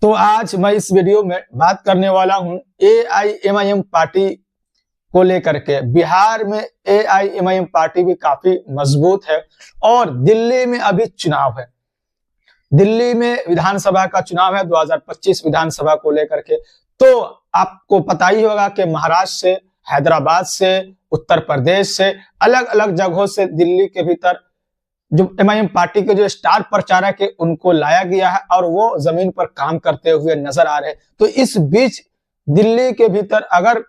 तो आज मैं इस वीडियो में बात करने वाला हूं एआईएमआईएम पार्टी को लेकर के। बिहार में एआईएमआईएम पार्टी भी काफी मजबूत है और दिल्ली में अभी चुनाव है। दिल्ली में विधानसभा का चुनाव है 2025 विधानसभा को लेकर के। तो आपको पता ही होगा कि महाराष्ट्र से, हैदराबाद से, उत्तर प्रदेश से, अलग अलग जगहों से दिल्ली के भीतर जो एमआईएम पार्टी के जो स्टार प्रचारक है उनको लाया गया है और वो जमीन पर काम करते हुए नजर आ रहे हैं। तो इस बीच दिल्ली के भीतर अगर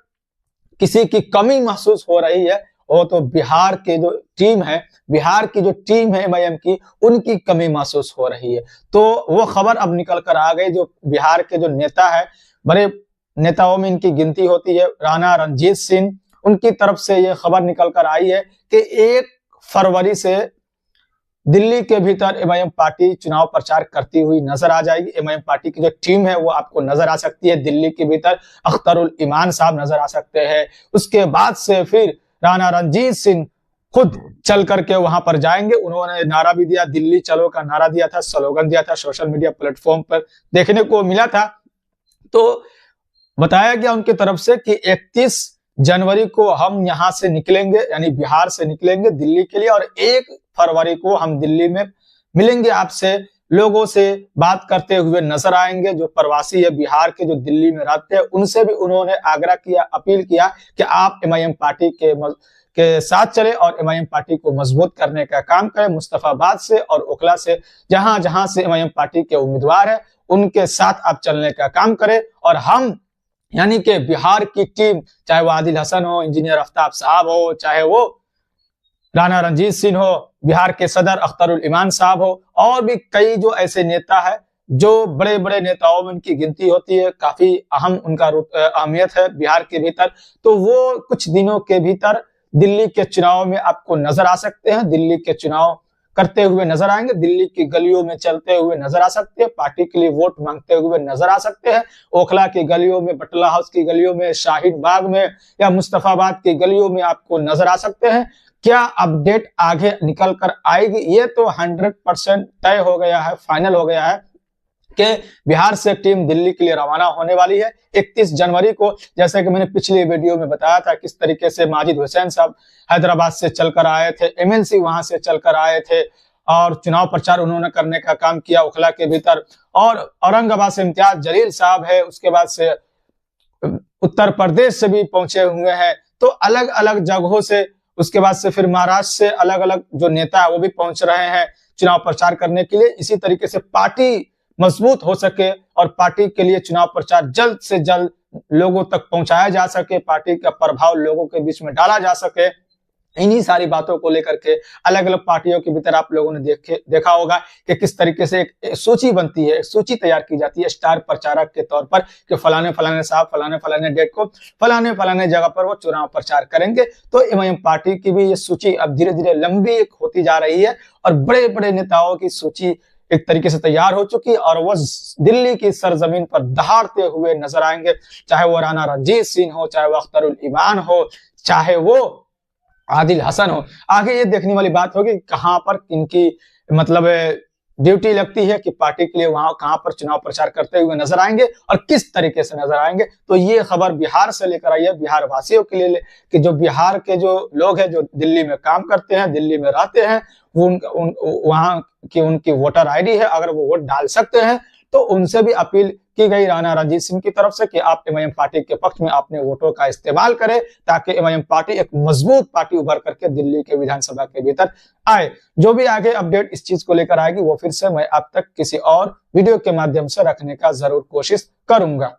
किसी की कमी महसूस हो रही है वो तो बिहार के जो टीम है, बिहार की जो टीम है एमआईएम की, उनकी कमी महसूस हो रही है। तो वो खबर अब निकल कर आ गई। जो बिहार के जो नेता है, बड़े नेताओं में इनकी गिनती होती है, राणा रणजीत सिंह, उनकी तरफ से ये खबर निकल कर आई है कि 1 फरवरी से दिल्ली के भीतर एमआईएम पार्टी चुनाव प्रचार करती हुई नजर आ जाएगी। एमआईएम पार्टी की जो टीम है वो आपको नजर आ सकती है। दिल्ली के भीतर अख्तरुल इमान साहब नजर आ सकते हैं। उसके बाद से फिर राणा रणजीत सिंह खुद चल करके वहां पर जाएंगे। उन्होंने नारा भी दिया, दिल्ली चलो का नारा दिया था, स्लोगन दिया था, सोशल मीडिया प्लेटफॉर्म पर देखने को मिला था। तो बताया गया उनकी तरफ से कि 31 जनवरी को हम यहां से निकलेंगे, यानी बिहार से निकलेंगे दिल्ली के लिए, और 1 फरवरी को हम दिल्ली में मिलेंगे आपसे, लोगों से बात करते हुए नजर आएंगे। जो प्रवासी है बिहार के, जो दिल्ली में रहते हैं, उनसे भी उन्होंने आग्रह किया, अपील किया कि आप एमआईएम पार्टी के साथ चले और एमआईएम पार्टी को मजबूत करने का काम करें। मुस्तफाबाद से और ओखला से, जहां जहां से एमआईएम पार्टी के उम्मीदवार है, उनके साथ आप चलने का काम करें। और हम यानी कि बिहार की टीम, चाहे वो आदिल हसन हो, इंजीनियर आफ्ताब साहब हो, चाहे वो राणा रणजीत सिंह हो, बिहार के सदर अख्तरुल इमान साहब हो, और भी कई जो ऐसे नेता है जो बड़े बड़े नेताओं में उनकी गिनती होती है, काफी अहम उनका अहमियत है बिहार के भीतर। तो वो कुछ दिनों के भीतर दिल्ली के चुनाव में आपको नजर आ सकते हैं। दिल्ली के चुनाव करते हुए नजर आएंगे, दिल्ली की गलियों में चलते हुए नजर आ सकते हैं, पार्टी के लिए वोट मांगते हुए नजर आ सकते हैं। ओखला की गलियों में, बटला हाउस की गलियों में, शाहीन बाग में या मुस्तफाबाद की गलियों में आपको नजर आ सकते हैं। क्या अपडेट आगे निकल कर आएगी, ये तो 100% तय हो गया है, फाइनल हो गया है कि बिहार से टीम दिल्ली के लिए रवाना होने वाली है 31 जनवरी को। जैसे कि मैंने पिछली वीडियो में बताया था किस तरीके से माजिद हुसैन साहब हैदराबाद से चलकर आए थे, एमएलसी वहां से चलकर आए थे और चुनाव प्रचार उन्होंने करने का काम किया ओखला के भीतर। और औरंगाबाद से इम्तियाज जलील साहब है, उसके बाद से उत्तर प्रदेश से भी पहुंचे हुए हैं। तो अलग अलग जगहों से, उसके बाद से फिर महाराष्ट्र से अलग अलग जो नेता है वो भी पहुंच रहे हैं चुनाव प्रचार करने के लिए। इसी तरीके से पार्टी मजबूत हो सके और पार्टी के लिए चुनाव प्रचार जल्द से जल्द लोगों तक पहुंचाया जा सके, पार्टी का प्रभाव लोगों के बीच में डाला जा सके, इन्हीं सारी बातों को लेकर के अलग अलग पार्टियों के भीतर आप लोगों ने देखा होगा कि किस तरीके से एक सूची बनती है, सूची तैयार की जाती है स्टार प्रचारक के तौर पर कि फलाने फलाने साहब फलाने फलाने डेट को फलाने फलाने जगह पर वो चुनाव प्रचार करेंगे। तो एमआईएम पार्टी की भी ये सूची अब धीरे धीरे लंबी होती जा रही है और बड़े बड़े नेताओं की सूची एक तरीके से तैयार हो चुकी और वो दिल्ली की सरजमीन पर दहाड़ते हुए नजर आएंगे। चाहे वो राणा रणजीत सिंह हो, चाहे वो अख्तरुल इमान हो, चाहे वो आदिल हसन हो। आगे ये देखने वाली बात होगी कहां पर इनकी मतलब ड्यूटी लगती है कि पार्टी के लिए वहां कहां पर चुनाव प्रचार करते हुए नजर आएंगे और किस तरीके से नजर आएंगे। तो ये खबर बिहार से लेकर आई है, बिहार वासियों के लिए कि जो बिहार के जो लोग हैं, जो दिल्ली में काम करते हैं, दिल्ली में रहते हैं, वो वहां की उनकी वोटर आईडी है, अगर वो वोट डाल सकते हैं तो उनसे भी अपील की गई राणा रणजीत सिंह की तरफ से कि आप एमआईएम पार्टी के पक्ष में अपने वोटों का इस्तेमाल करें ताकि एमआईएम पार्टी एक मजबूत पार्टी उभर करके दिल्ली के विधानसभा के भीतर आए। जो भी आगे अपडेट इस चीज को लेकर आएगी वो फिर से मैं आप तक किसी और वीडियो के माध्यम से रखने का जरूर कोशिश करूंगा।